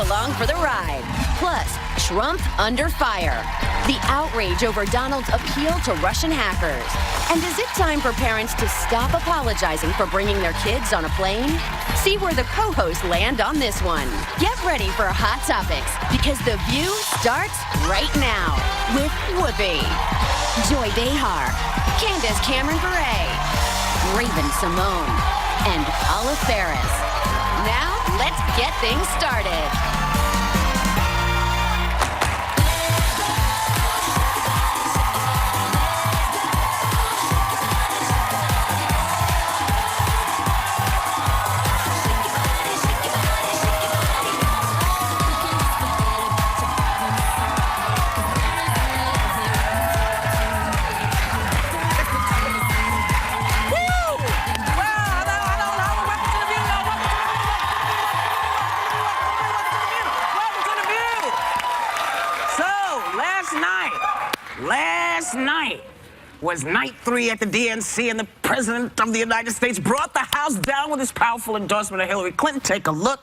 along for the ride. Plus, Trump under fire. The outrage over Donald's appeal to Russian hackers. And is it time for parents to stop apologizing for bringing their kids on a plane? See where the co-hosts land on this one. Get ready for Hot Topics, because The View starts right now with Whoopi, Joy Behar, Candace Cameron Bure, Raven Simone, and Paula Ferris. Now, let's get things started. Last night was night 3 at the DNC, and the President of the United States brought the House down with his powerful endorsement of Hillary Clinton. Take a look.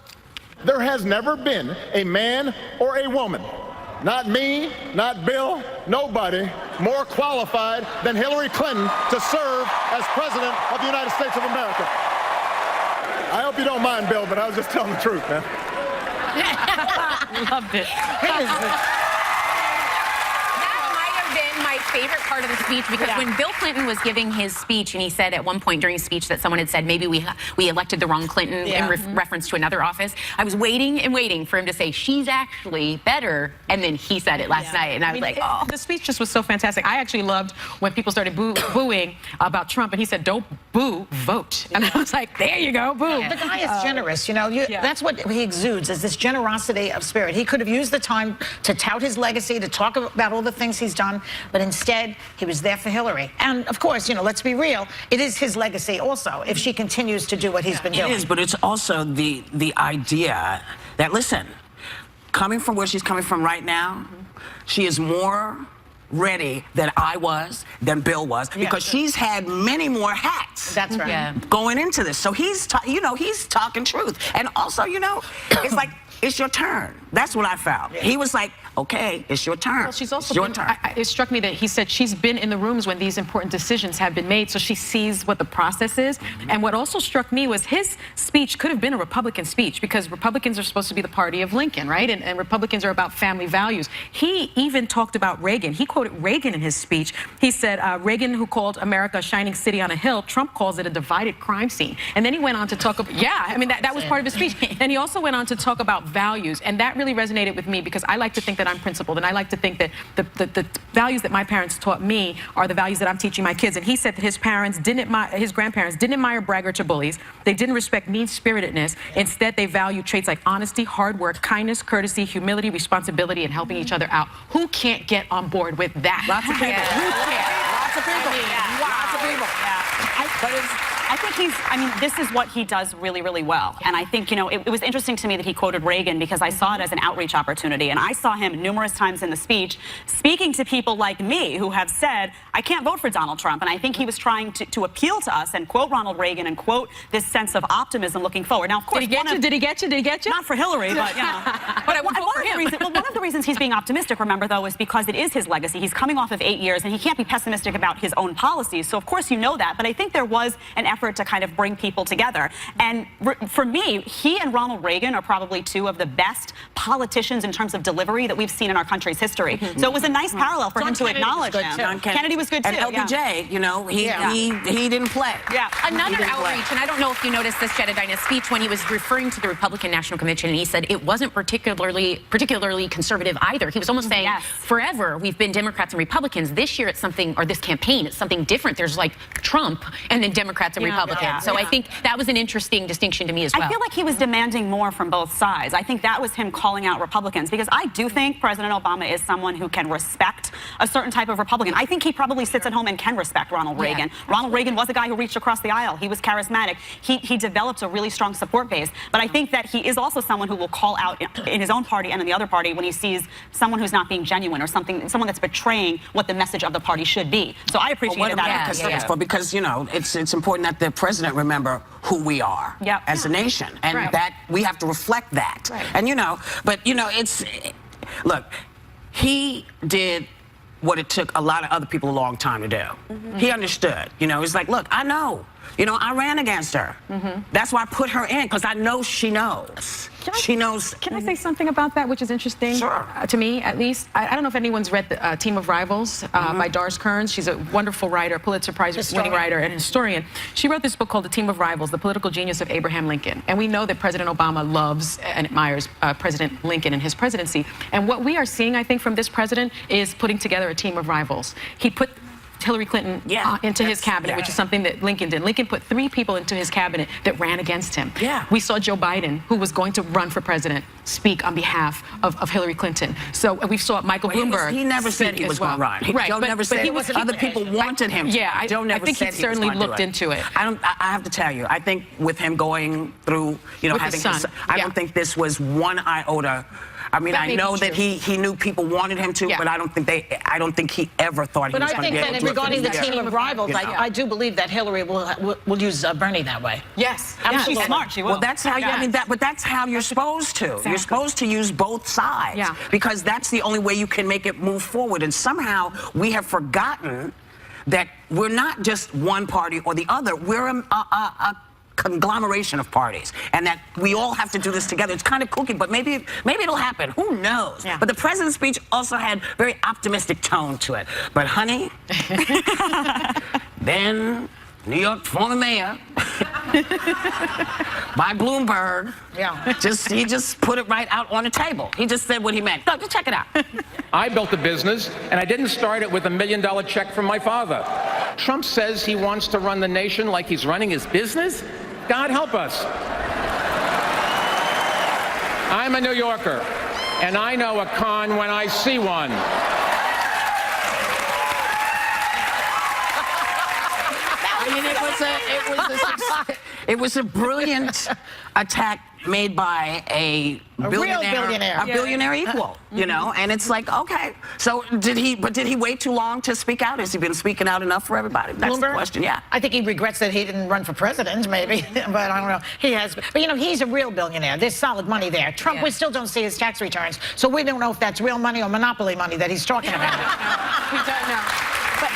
There has never been a man or a woman, not me, not Bill, nobody, more qualified than Hillary Clinton to serve as President of the United States of America. I hope you don't mind, Bill, but I was just telling the truth, man. Loved it. My favorite part of the speech, because when Bill Clinton was giving his speech, and he said at one point during his speech that someone had said maybe we elected the wrong Clinton in reference to another office, I was waiting and waiting for him to say she's actually better, and then he said it last night, and I was like, oh. The speech just was so fantastic. I actually loved when people started booing about Trump, and he said, don't boo, vote. And I was like, there you go, boo. The guy is generous, you know. That's what he exudes, is this generosity of spirit. He could have used the time to tout his legacy, to talk about all the things he's done, but instead, he was there for Hillary. And of course, you know, let's be real, it is his legacy also, if she continues to do what he's been doing. It is, but it's also the idea that, listen, coming from where she's coming from right now, she is more ready than I was, than Bill was, because she's had many more hats. That's right. Going into this. So he's talking truth. And also, you know, it's like, it's your turn. That's what I found. He was like, okay, it's your turn. Well, she's also it's your turn. It struck me that he said she's been in the rooms when these important decisions have been made, so she sees what the process is. And what also struck me was his speech could have been a Republican speech, because Republicans are supposed to be the party of Lincoln, right? And Republicans are about family values. He even talked about Reagan. He quoted Reagan in his speech. He said, Reagan, who called America a shining city on a hill, Trump calls it a divided crime scene. And then he went on to talk about, that was part of his speech. And he also went on to talk about values, and that really resonated with me, because I like to think that I'm principled, and I like to think that the values that my parents taught me are the values that I'm teaching my kids. And he said that his grandparents didn't admire braggarts or bullies. They didn't respect mean-spiritedness. Instead, they valued traits like honesty, hard work, kindness, courtesy, humility, responsibility, and helping each other out. Who can't get on board with that? Lots of people. Lots of people. Lots of people. I think this is what he does really, really well. And I think, you know, it was interesting to me that he quoted Reagan, because I saw it as an outreach opportunity. And I saw him numerous times in the speech speaking to people like me who have said, I can't vote for Donald Trump. And I think he was trying to appeal to us and quote Ronald Reagan and quote this sense of optimism looking forward. Now, of course, Did he get you? Not for Hillary, but, you know. But one of the reasons he's being optimistic, remember, though, is because it is his legacy. He's coming off of 8 years, and he can't be pessimistic about his own policies. So, of course, you know that. But I think there was an effort to kind of bring people together. And for me, he and Ronald Reagan are probably two of the best politicians in terms of delivery that we've seen in our country's history. So it was a nice parallel for him to acknowledge him. Kennedy was good too. And LBJ, you know, he didn't play. Another outreach, and I don't know if you noticed this, Jedediah's speech, when he was referring to the Republican National Convention, and he said it wasn't particularly conservative either. He was almost saying, forever we've been Democrats and Republicans. This year it's something, or this campaign, it's something different. There's like Trump and then Democrats and Republicans. So I think that was an interesting distinction to me as well. I feel like he was demanding more from both sides. I think that was him calling out Republicans, because I do think President Obama is someone who can respect a certain type of Republican. I think he probably sits at home and can respect Ronald Reagan. Ronald Reagan was a guy who reached across the aisle. He was charismatic. He developed a really strong support base. But I think that he is also someone who will call out in his own party and in the other party when he sees someone who's not being genuine or someone that's betraying what the message of the party should be. So I appreciated that. Because, you know, it's important that the president remember who we are as a nation, and that we have to reflect that. And, you know, but, you know, look, he did what it took a lot of other people a long time to do. He understood. You know, he's like, look, I know. You know, I ran against her. That's why I put her in, because I know she knows. She knows. Can I say something about that, which is interesting? Sure. To me, at least. I don't know if anyone's read The Team of Rivals by Doris Kearns. She's a wonderful writer, Pulitzer Prize-winning writer and historian. She wrote this book called The Team of Rivals, The Political Genius of Abraham Lincoln. And we know that President Obama loves and admires President Lincoln and his presidency. And what we are seeing, I think, from this president is putting together a team of rivals. He put Hillary Clinton into his cabinet, which is something that Lincoln did. Lincoln put 3 people into his cabinet that ran against him. We saw Joe Biden, who was going to run for president, speak on behalf of Hillary Clinton. So we saw Michael Bloomberg. He never said he was going to run. Joe never said it. Other people wanted him to. I think he certainly looked into it. I have to tell you, I think with him going through, you know, having his son, I don't think this was one iota. I mean, I know that he knew people wanted him to, but I don't think he ever thought he was going to be able to do it. But I think that regarding the team of rivals, I do believe that Hillary will use Bernie that way. Yes, absolutely. She's smart. She will. Well, that's how but that's how you're supposed to. Exactly. You're supposed to use both sides because that's the only way you can make it move forward. And somehow we have forgotten that we're not just one party or the other. We're a conglomeration of parties, and that we all have to do this together. It's kind of kooky, but maybe it'll happen. Who knows? But the president's speech also had very optimistic tone to it. But honey, then New York former mayor by Bloomberg, he just put it right out on the table. He just said what he meant. Look, just check it out. I built a business, and I didn't start it with $1 million check from my father. Trump says he wants to run the nation like he's running his business. God help us. I'm a New Yorker, and I know a con when I see one. I mean, it was a brilliant attack made by a billionaire equal, you know, and it's like, okay, so did he wait too long to speak out? Has he been speaking out enough for everybody? That's the question. I think he regrets that he didn't run for president, maybe, but I don't know. He has, but you know, he's a real billionaire. There's solid money there. Trump, we still don't see his tax returns, so we don't know if that's real money or monopoly money that he's talking about. We don't know. But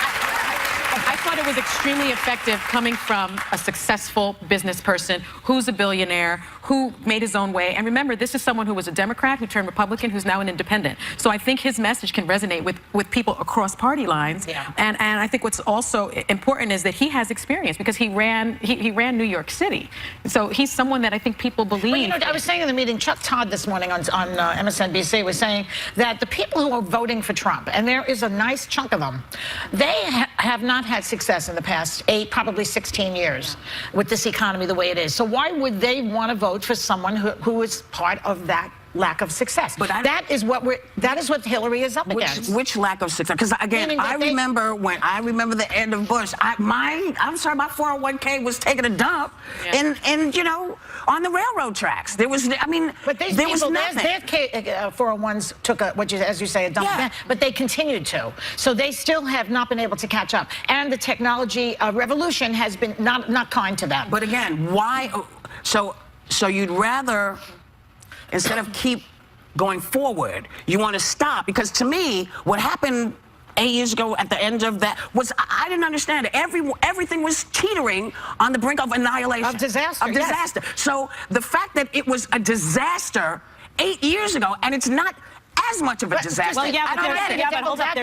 I thought it was extremely effective coming from a successful business person who's a billionaire, who made his own way. And remember, this is someone who was a Democrat, who turned Republican, who's now an independent. So I think his message can resonate with people across party lines. And I think what's also important is that he has experience because he ran New York City. So he's someone that I think people believe. Well, you know, I was saying in the meeting, Chuck Todd this morning on MSNBC was saying that the people who are voting for Trump, and there is a nice chunk of them, they have not had success in the past 8, probably 16 years with this economy the way it is. So why would they want to vote for someone who is part of that lack of success? But that is what Hillary is up against. Which lack of success? Because again, I remember the end of Bush. I'm sorry, my 401k was taking a dump in you know, on the railroad tracks. There was, I mean, but there was nothing. Their 401s took as you say, a dump, but they continued to. So they still have not been able to catch up. And the technology revolution has been not kind to them. But again, why? So you'd rather, instead of keep going forward, you want to stop? Because to me, what happened 8 years ago at the end of that was, I didn't understand it. Everything was teetering on the brink of annihilation. Of disaster. Of disaster. So the fact that it was a disaster 8 years ago, and it's not as much of a disaster. Well, I don't get it. But hold up,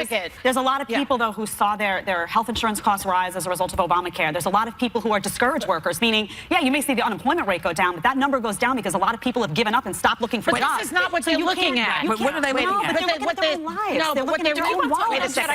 there's a lot of people, though, who saw their health insurance costs rise as a result of Obamacare. There's a lot of people who are discouraged workers, meaning, you may see the unemployment rate go down, but that number goes down because a lot of people have given up and stopped looking for jobs. But this is not what they're looking at. But what are they looking at?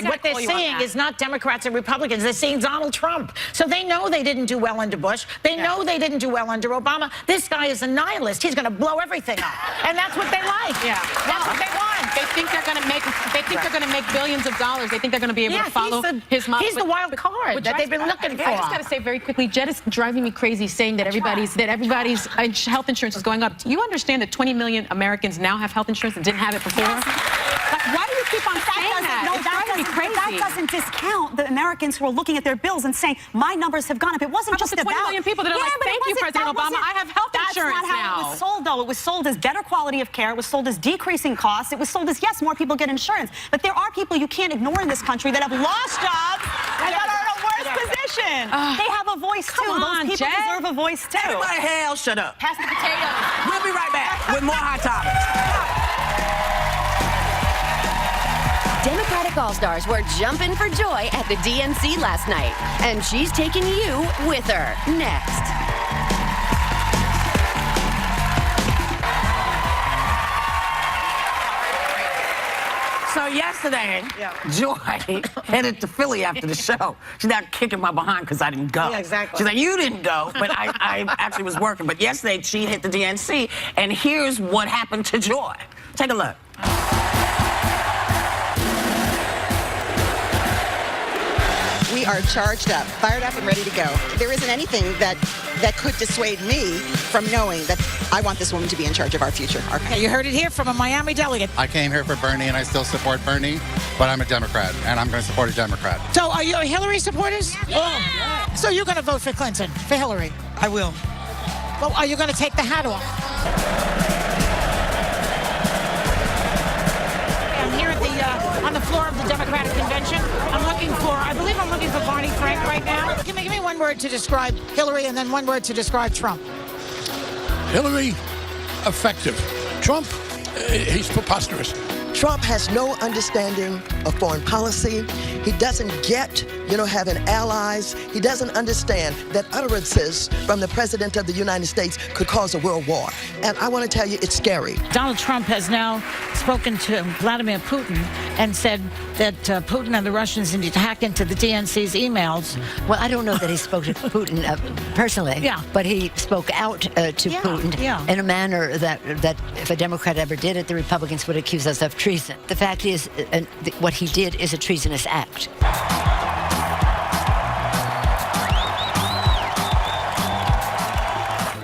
What they're seeing is not Democrats and Republicans. They're seeing Donald Trump. So they know they didn't do well under Bush. They know they didn't do well under Obama. This guy is a nihilist. He's going to blow everything up. And that's what they like. That's what they want. They think they're going to make. They think they're going to make billions of dollars. They think they're going to be able to follow his model. He's the wild card that they've been looking for. I just got to say very quickly, Jed is driving me crazy saying that everybody's health insurance is going up. Do you understand that 20 million Americans now have health insurance and didn't have it before? Like, why do you keep on saying that? No, that doesn't discount the Americans who are looking at their bills and saying, my numbers have gone up. It wasn't just the 20 million people that are like, thank you, President Obama, I have health insurance now. That's not how it was sold, though. It was sold as better quality of care. It was sold as decreasing costs. It was sold as, yes, more people get insurance. But there are people you can't ignore in this country that have lost jobs and that are in a worse position. They have a voice, too. Those people deserve a voice, too. Everybody, hell, shut up. Pass the potatoes. We'll be right back with more Hot Topics. Democratic All-Stars were jumping for joy at the DNC last night, and she's taking you with her next. So yesterday, Joy headed to Philly after the show. She's not kicking my behind because I didn't go. Yeah, exactly. She's like, you didn't go, but I actually was working. But yesterday, she hit the DNC, and here's what happened to Joy. Take a look. We are charged up, fired up, and ready to go. There isn't anything that could dissuade me from knowing that I want this woman to be in charge of our future. Okay, you heard it here from a Miami delegate. I came here for Bernie, and I still support Bernie, but I'm a Democrat, and I'm going to support a Democrat. So are you Hillary supporters? Yeah. So you're going to vote for Clinton, for Hillary? I will. Well, are you going to take the hat off? I'm here at on the floor of the Democratic Convention. I believe I'm looking for Barney Frank right now. Give me one word to describe Hillary and then one word to describe Trump. Hillary, effective. Trump, he's preposterous. Trump has no understanding of foreign policy. He doesn't get, having allies. He doesn't understand that utterances from the President of the United States could cause a world war. And I want to tell you, it's scary. Donald Trump has now spoken to Vladimir Putin and said that Putin and the Russians need to hack into the DNC's emails. Well, I don't know that he spoke to Putin personally, but he spoke out to Putin in a manner that if a Democrat ever did it, the Republicans would accuse us of treason. The fact is, what he did is a treasonous act.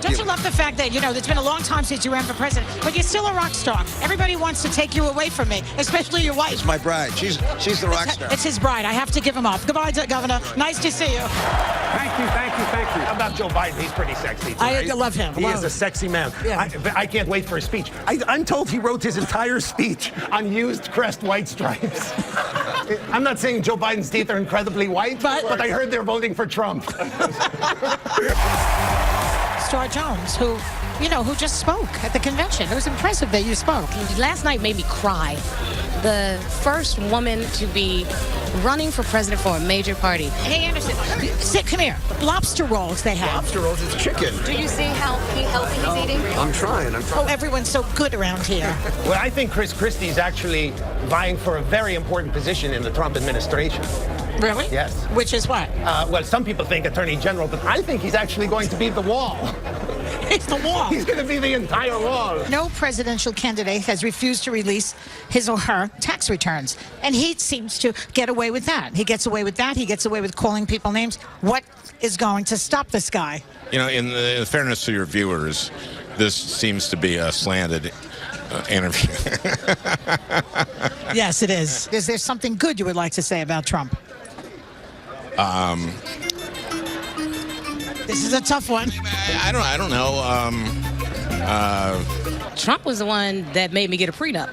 Don't you love the fact that, it's been a long time since you ran for president, but you're still a rock star. Everybody wants to take you away from me, especially your wife. It's my bride. She's the rock star. It's his bride. I have to give him up. Goodbye, Governor. Nice to see you. Thank you. How about Joe Biden? He's pretty sexy, too, I right? love him. He is a sexy man. Yeah. I can't wait for his speech. I'm told he wrote his entire speech on used Crest white stripes. I'm not saying Joe Biden's teeth are incredibly white, but I heard they're voting for Trump. Star Jones, who just spoke at the convention. It was impressive that you spoke. Last night made me cry. The first woman to be running for president for a major party. Hey, Anderson, come here. Lobster rolls they have. Lobster rolls, it's chicken. Do you see how healthy he's eating? I'm trying. Oh, everyone's so good around here. Well, I think Chris Christie's actually vying for a very important position in the Trump administration. Really? Yes. Which is what? Well, some people think Attorney General, but I think he's actually going to be the wall. It's the wall. He's going to be the entire wall. No presidential candidate has refused to release his or her tax returns. And he seems to get away with that. He gets away with that. He gets away with calling people names. What is going to stop this guy? In the fairness to your viewers, this seems to be a slanted interview. Yes, it is. Is there something good you would like to say about Trump? This is a tough one. I don't know. Trump was the one that made me get a prenup.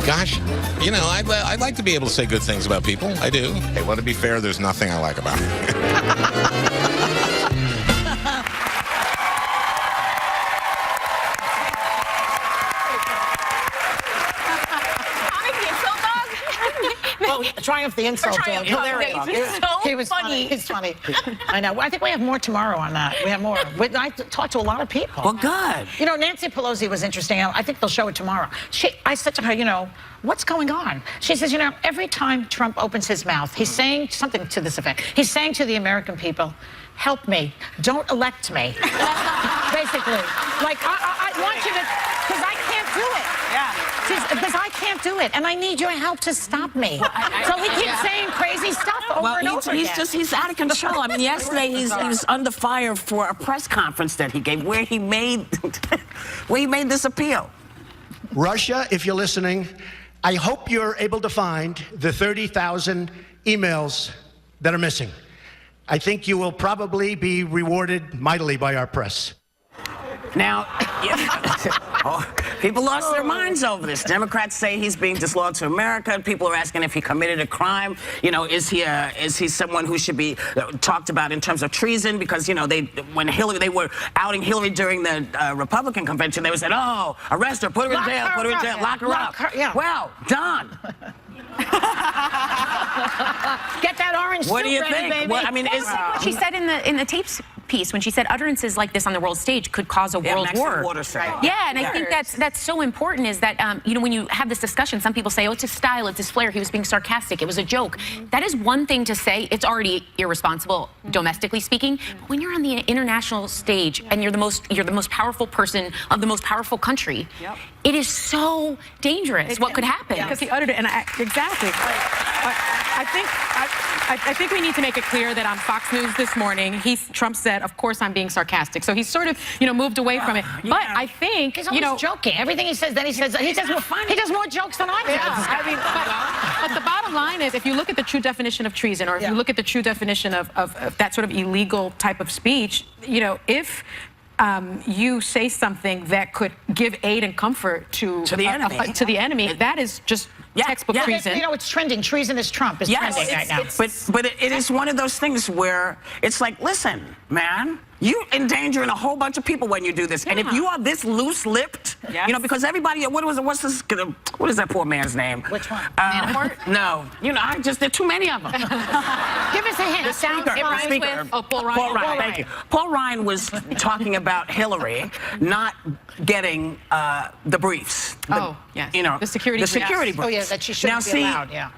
Gosh, I'd like to be able to say good things about people. I do. Hey, well, to be fair, there's nothing I like about him. Triumph the insult dog. Hilarious. He was funny. He's funny. I know. I think we have more tomorrow on that. We have more. I talked to a lot of people. Well, good. Nancy Pelosi was interesting. I think they'll show it tomorrow. I said to her, what's going on? She says, every time Trump opens his mouth, he's saying something to this effect. He's saying to the American people, help me. Don't elect me. basically. Like, I want you to, because I can't do it. Yeah. Because I can't do it, and I need your help to stop me. So he keeps saying crazy stuff over and over again. He's out of control. I mean, yesterday he was under fire for a press conference that he gave where he made this appeal. Russia, if you're listening, I hope you're able to find the 30,000 emails that are missing. I think you will probably be rewarded mightily by our press. Now, people lost their minds over this. Democrats say he's being disloyal to America. People are asking if he committed a crime. You know, is he someone who should be talked about in terms of treason? Because, you know, when they were outing Hillary during the Republican convention, they said, oh, arrest her, put her in jail, put her in jail, lock her up. Well, done. Get that orange What do you ready, think? baby. Well, I mean, what she said in the tapes piece when she said utterances like this on the world stage could cause a world war. Yeah, and I think that's so important is that, you know, when you have this discussion, some people say, oh, it's his style, it's his flair, he was being sarcastic, it was a joke. That is one thing to say. It's already irresponsible, domestically speaking. But when you're on the international stage and you're the most powerful person of the most powerful country, it is so dangerous what could happen. Because he uttered it, and exactly. I think we need to make it clear that on Fox News this morning, Trump said, of course I'm being sarcastic. So he's sort of, you know, moved away from it. But I think, he's always joking. Everything he says, then he does more jokes than I do. I mean, but the bottom line is, if you look at the true definition of treason, or if you look at the true definition of that sort of illegal type of speech, you know, if you say something that could give aid and comfort to the enemy, that is just textbook treason. You know, it's trending. Treasonous Trump is trending right now. But it is one of those things where it's like, listen, man, you endangering a whole bunch of people when you do this. And if you are this loose-lipped, you know, because everybody, what is that poor man's name? Which one? Manafort? No. You know, there are too many of them. Give us a hint. The speaker. Paul Ryan. Paul Ryan, thank you. Paul Ryan was talking about Hillary not getting the briefs. You know, the security briefs. Oh, yeah, that she shouldn't be allowed,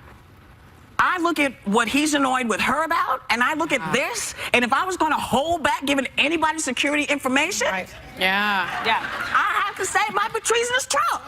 I look at what he's annoyed with her about, and I look at this, and if I was going to hold back giving anybody security information, I have to say it might be treasonous Trump.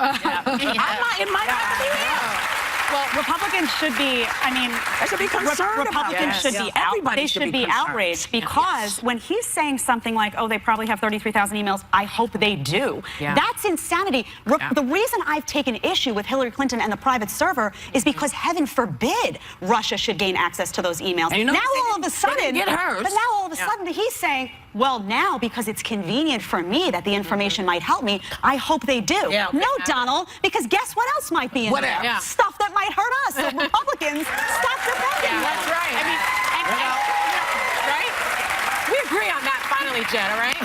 It might not be him. Well, Republicans should be, I mean, they should be concerned Republicans should be Everybody they should be outraged because when he's saying something like, oh, they probably have 33,000 emails, I hope they do. That's insanity. The reason I've taken issue with Hillary Clinton and the private server is because heaven forbid Russia should gain access to those emails. And now all of a sudden, get hers. But now all of a sudden he's saying, well, now because it's convenient for me that the information might help me, I hope they do. No, Donald, because guess what else might be in there? Stuff that might hurt us. So Republicans, stop defending. That's right. I mean, right? We agree on that finally, Jen, all right?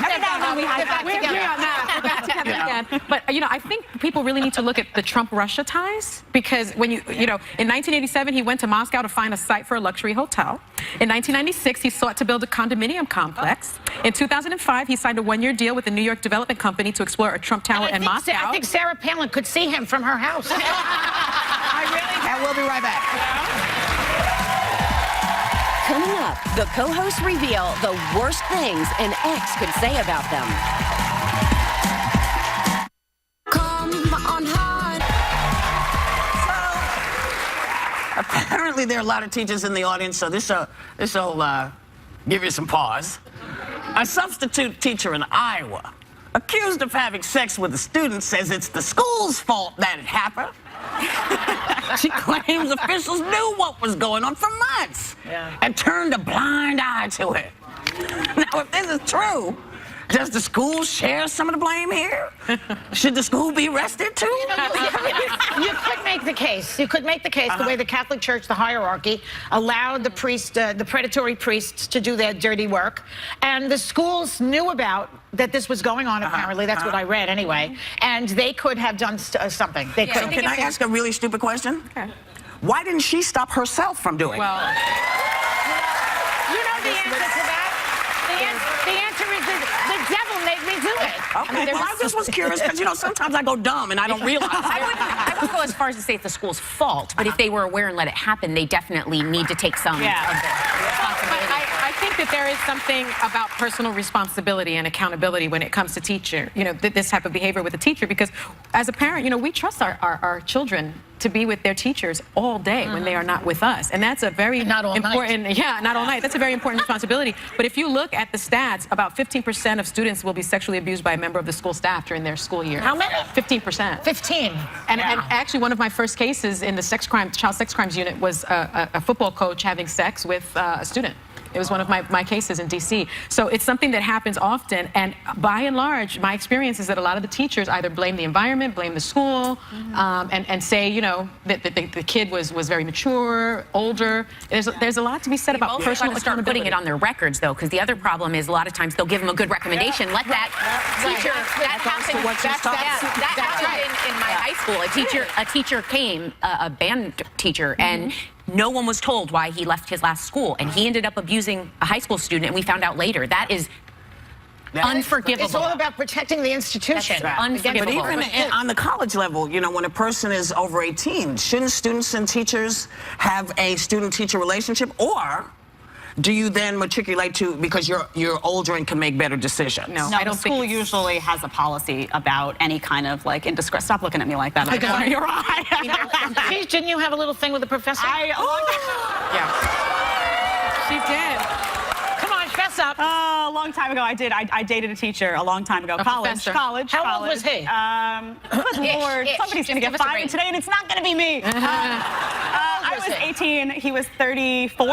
We agree on that. We're back together again. But, you know, I think people really need to look at the Trump-Russia ties because when you know, in 1987, he went to Moscow to find a site for a luxury hotel. In 1996, he sought to build a condominium complex. In 2005, he signed a one-year deal with the New York development company to explore a Trump Tower in Moscow. I think Sarah Palin could see him from her house. And we'll be right back. Coming up, the co-hosts reveal the worst things an ex could say about them. Come on hard. So, apparently there are a lot of teachers in the audience, so this'll give you some pause. A substitute teacher in Iowa, accused of having sex with a student, says it's the school's fault that it happened. She claims officials knew what was going on for months and turned a blind eye to it. Now, if this is true, does the school share some of the blame here? Should the school be arrested too? You could make the case. You could make the case the way the Catholic Church, the hierarchy, allowed the priest, the predatory priests to do their dirty work. And the schools knew about that this was going on, apparently. That's what I read anyway. And they could have done something. They could. So can I ask a really stupid question? Okay. Why didn't she stop herself from doing it? Well, you know the answer to that? The answer is the devil made me do it. Okay, well, I just was curious because, you know, sometimes I go dumb and I don't realize. I wouldn't go as far as to say it's the school's fault, but if they were aware and let it happen, they definitely need to take some of the responsibility. I think think that there is something about personal responsibility and accountability when it comes to teacher, this type of behavior with a teacher, because as a parent, we trust our children to be with their teachers all day when they are not with us. And that's a very important, not all night. That's a very important responsibility. But if you look at the stats, about 15% of students will be sexually abused by a member of the school staff during their school year. How many? 15%. 15. And actually, one of my first cases in the child sex crimes unit was a football coach having sex with a student. It was one of my cases in D.C. So it's something that happens often, and by and large, my experience is that a lot of the teachers either blame the environment, blame the school, and say, that the kid was very mature, older. There's a lot to be said about personal accountability. Start putting it on their records, though, because the other problem is a lot of times they'll give them a good recommendation. Let that teacher. That happened. That happened in my high school. A teacher came, a band teacher, and no one was told why he left his last school, and he ended up abusing a high school student, and we found out later. That is unforgivable. It's all about protecting the institution. That's unforgivable. But even on the college level, when a person is over 18, shouldn't students and teachers have a student-teacher relationship, or do you then matriculate to because you're older and can make better decisions? No, I don't. School usually has a policy about any kind of indiscretion. Stop looking at me like that. You're right. Didn't you have a little thing with the professor? Yeah. She did. Come on, fess up. A long time ago, I did. I dated a teacher a long time ago. College. How old was he? Good Lord, somebody's going to get fired today, and it's not going to be me. I was 18. He was 34.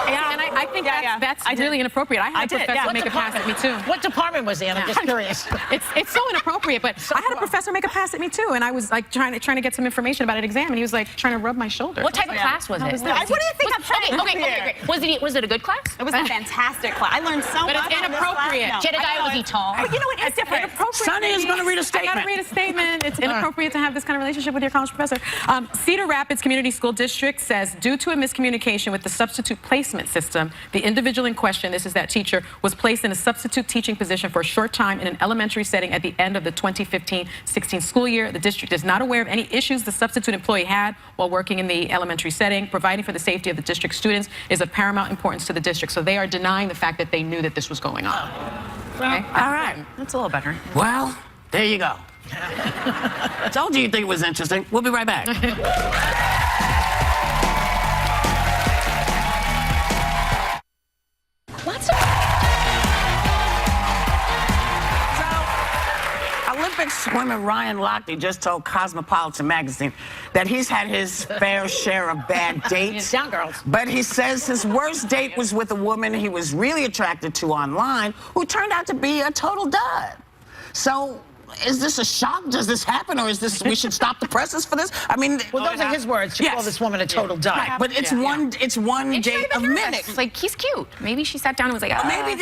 Yeah, and I think that's really inappropriate. I had a professor make a pass at me too. What department was he in? I'm just curious. It's so inappropriate, but I had a professor make a pass at me too, and I was trying to get some information about an exam, and he was trying to rub my shoulder. What type of class was it? What do you think I'm trying to Okay, great. Was it a good class? It was a fantastic class. I learned so much. But it's inappropriate. Jedediah, was he tall? But it's different. Sonny is going to read a statement. I got to read a statement. It's inappropriate to have this kind of relationship with your college professor. Cedar Rapids Community School District says due to a miscommunication with the substitute placement system, the individual in question, this is that teacher, was placed in a substitute teaching position for a short time in an elementary setting at the end of the 2015-16 school year. The district is not aware of any issues the substitute employee had while working in the elementary setting. Providing for the safety of the district students is of paramount importance to the district. So they are denying the fact that they knew that this was going on. Okay? All right. That's a little better. Well, there you go. I told you think it was interesting. We'll be right back. Olympic swimmer Ryan Lochte just told Cosmopolitan magazine that he's had his fair share of bad dates. Down, girls. But he says his worst date was with a woman he was really attracted to online who turned out to be a total dud. So, is this a shock? Does this happen, or is this we should stop the presses for this? I mean, well, those are his words. To call this woman a total dud. Right, but it's one date of minutes. Like, he's cute. Maybe she sat down and was like, maybe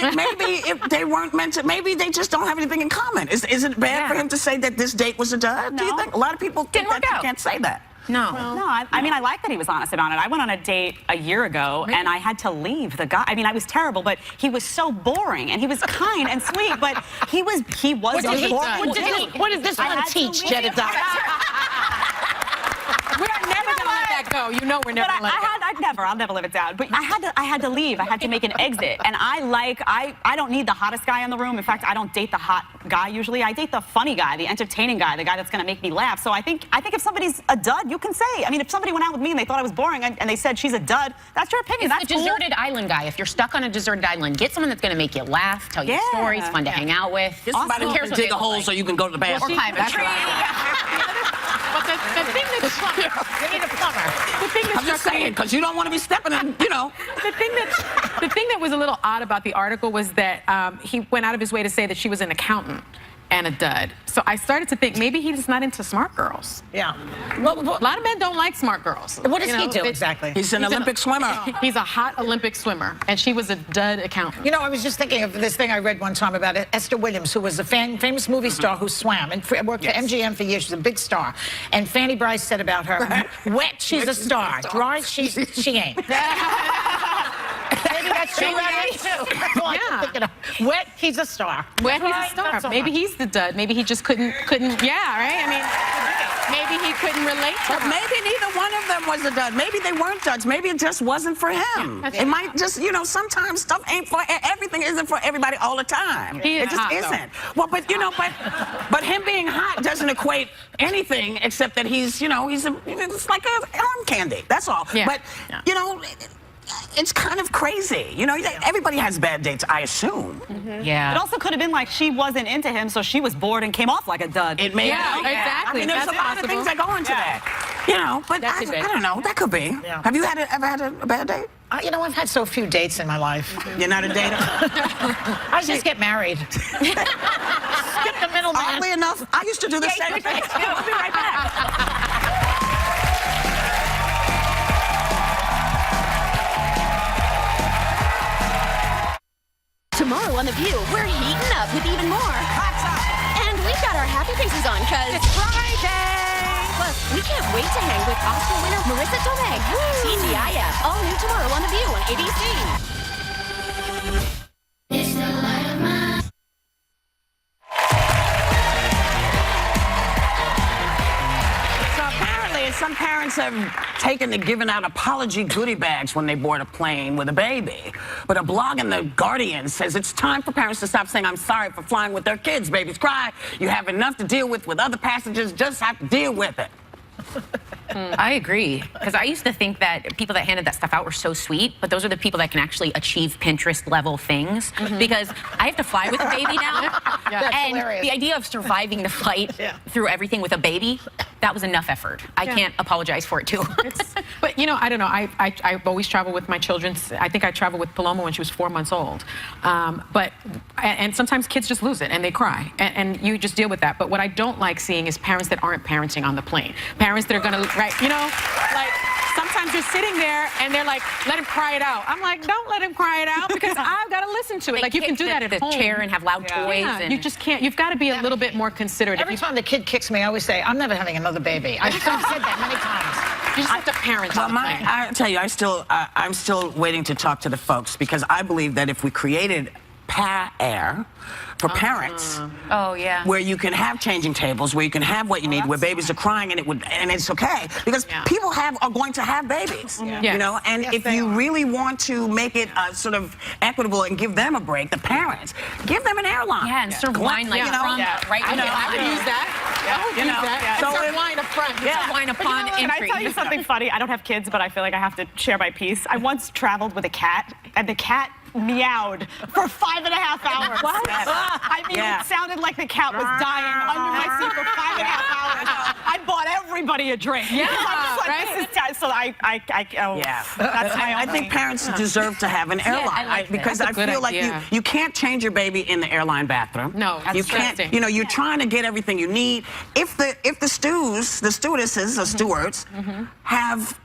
if they weren't meant to. Maybe they just don't have anything in common. Is it bad for him to say that this date was a dud? Do you think? A lot of people think that you can't say that. No. I mean, I like that he was honest about it. I went on a date a year ago, and I had to leave the guy. I mean, I was terrible, but he was so boring, and he was kind and sweet, but he was boring. What did this one teach, Jedediah? We are never going to let that go. You know we're never going to let it go. I'll never live it down. But I had to leave. I had to make an exit. And I don't need the hottest guy in the room. In fact, I don't date the hot guy usually. I date the funny guy, the entertaining guy, the guy that's going to make me laugh. So I think if somebody's a dud, you can say. I mean, if somebody went out with me and they thought I was boring and they said she's a dud, that's your opinion. It's the deserted island guy. If you're stuck on a deserted island, get someone that's going to make you laugh, tell you stories, fun to hang out with. Get somebody who can dig a hole so you can go to the bathroom. Or climb a tree. But the thing that's you need a plumber. I'm just saying, because you don't want to be stepping in, The thing that was a little odd about the article was that he went out of his way to say that she was an accountant and a dud. So I started to think maybe he's not into smart girls. Yeah. A lot of men don't like smart girls. What does he do exactly? He's an Olympic swimmer. He's a hot Olympic swimmer, and she was a dud accountant. I was just thinking of this thing I read one time about Esther Williams, who was a famous movie star who swam and worked for MGM for years. She's a big star. And Fanny Bryce said about her, wet, she's a star. Dry, she ain't. Maybe That's true. That's all I can think of. Wet, he's a star. Wet, he's a star. Maybe he's the dud. Maybe he just couldn't. Yeah, right. I mean, maybe he couldn't relate to But her. maybe neither one of them was a dud. Maybe they weren't duds. Maybe it just wasn't for him. It might just, you know, sometimes stuff ain't for everything isn't for everybody all the time. He is It just hot, isn't. Well, but you know, but him being hot doesn't equate anything except that he's, you know, it's like a arm candy. That's all. Yeah. But you know, it's kind of crazy. You know, everybody has bad dates, I assume. Yeah. It also could have been like she wasn't into him, so she was bored and came off like a dud. It may exactly. I mean, there's That's a lot possible. of things that go into that. You know, but I don't know. That could be. Yeah. Have you ever had a bad date? You know, I've had so few dates in my life. You're not a dater? I just get married. Skip the middleman. Oddly enough, I used to do the same thing. We'll be right back. Tomorrow on The View, we're heating up with even more. And we've got our happy faces on because it's Friday. Plus, we can't wait to hang with Oscar winner Marissa Tomei. TGIF, all new tomorrow on The View on ABC. So apparently, some parents have taken to giving out apology goodie bags when they board a plane with a baby. But a blog in The Guardian says it's time for parents to stop saying, I'm sorry for flying with their kids. Babies cry. You have enough to deal with other passengers. Just have to deal with it. I agree, because I used to think that people that handed that stuff out were so sweet, but those are the people that can actually achieve Pinterest-level things, because I have to fly with a baby now, and the idea of surviving the flight through everything with a baby, that was enough effort. I can't apologize for it, too. But, you know, I don't know. I've always traveled with my children. I think I traveled with Paloma when she was 4 months old. And sometimes kids just lose it, and they cry, and you just deal with that. But what I don't like seeing is parents that aren't parenting on the plane. Parents that are going to, right, you know, like, sometimes you're sitting there, and they're like, let him cry it out. I'm like, don't let him cry it out, because I've got to listen to it. Like, you can do that at home. chair and have loud toys. Yeah, And you just can't. You've got to be a little bit more considerate. Every time the kid kicks me, I always say, I'm never having another baby. I've said that many times. You just have to parent on the plane. I tell you, I'm still waiting to talk to the folks, because I believe that if we created Air for parents, where you can have changing tables, where you can have what you need, where babies are crying, and it's okay, because people are going to have babies, you know, and if you really want to make it sort of equitable and give them a break, the parents, give them an airline. Yeah, and serve wine like from right. I know. I would use that. I would use that. So serve wine up front. Serve wine upon entry. Can I tell you something funny? I don't have kids, but I feel like I have to share my piece. I once traveled with a cat, and the cat meowed for 5.5 hours. What? I mean, it sounded like the cat was dying under my seat for 5.5 hours. I bought everybody a drink. Yeah, so that's my I think parents deserve to have an airline, because I feel like you can't change your baby in the airline bathroom. No, you can't. You know, you're trying to get everything you need. If the stewardesses or stewards have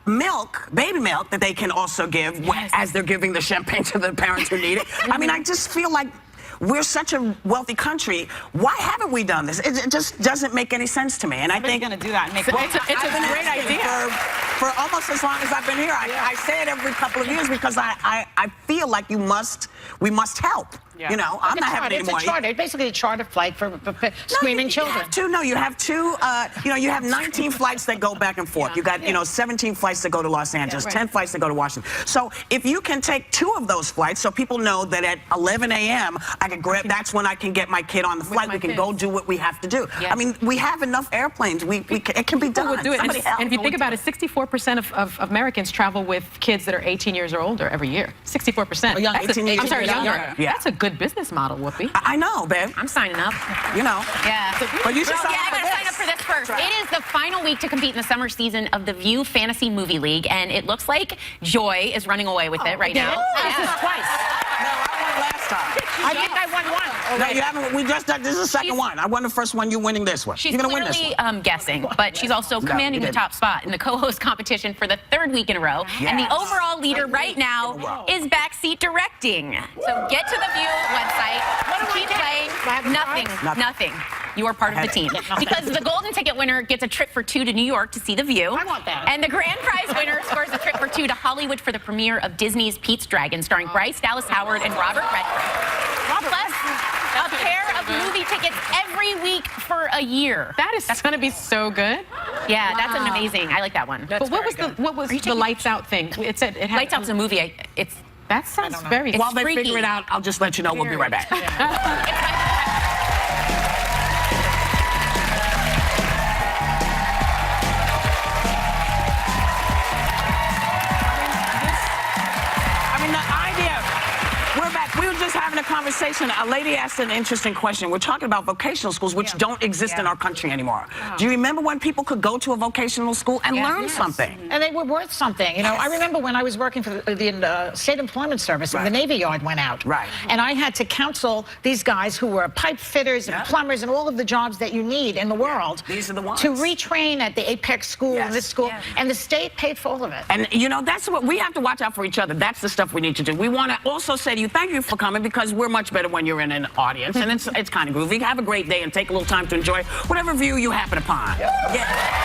milk, baby milk, that they can also give as they're giving the champagne to the parents who need it. I mean, I just feel like we're such a wealthy country. Why haven't we done this? It just doesn't make any sense to me. And I think going to do that. And make it's a great idea. For almost as long as I've been here, I say it every couple of years, because I feel like we must help. You know, I'm not having any more. It's a charter. It's basically a charter flight for screaming children. You have two. You know, you have 19 flights that go back and forth. You got 17 flights that go to Los Angeles, 10 flights that go to Washington. So if you can take 2 of those flights, so people know that at 11 a.m. I can grab. That's when I can get my kid on the flight. We can go do what we have to do. I mean, we have enough airplanes. It can be done. We'll do it. And if you think about it, 64% of Americans travel with kids that are 18 years or older every year. 64%. I'm sorry, younger. That's a good business model, Whoopi. I know, babe. I'm signing up. You know. Yeah. But you should sign up I for gotta sign up for this first. Right. It is the final week to compete in the summer season of the View Fantasy Movie League, and it looks like Joy is running away with it right now. This is twice. No, I won last time. I think I won one. No, you haven't. This is the second one. I won the first one. You're winning this one. She's You're gonna win this clearly guessing, but she's also commanding the top spot in the co-host competition for the 3rd week in a row. And the overall leader right now is Backseat Directing. So get to the View website. Keep playing. Nothing. You are part of the team. Because the golden ticket winner gets a trip for 2 to New York to see The View. I want that. And the grand prize winner scores a trip for 2 to Hollywood for the premiere of Disney's Pete's Dragon, starring Bryce Dallas Howard and Robert Redford. Plus, a pair of movie tickets every week for a year. That's going to be so good. Yeah, that's an amazing. I like that one. But what was the Lights Out thing? It said it had Lights Out's a movie. That sounds very. While they figure it out, I'll just let you know. We'll be right back. We were just having a conversation. A lady asked an interesting question. We're talking about vocational schools, which don't exist in our country anymore. Do you remember when people could go to a vocational school and learn something? And they were worth something. You know, I remember when I was working for the State Employment Service, and the Navy Yard went out. Right. And I had to counsel these guys who were pipe fitters and plumbers and all of the jobs that you need in the world. These are the ones. To retrain at the Apex school and this school. And the state paid for all of it. And, you know, that's what we have to watch out for each other. That's the stuff we need to do. We want to also say to you, thank you for coming, because we're much better when you're in an audience, and it's kind of groovy. Have a great day and take a little time to enjoy whatever view you happen upon. Yeah.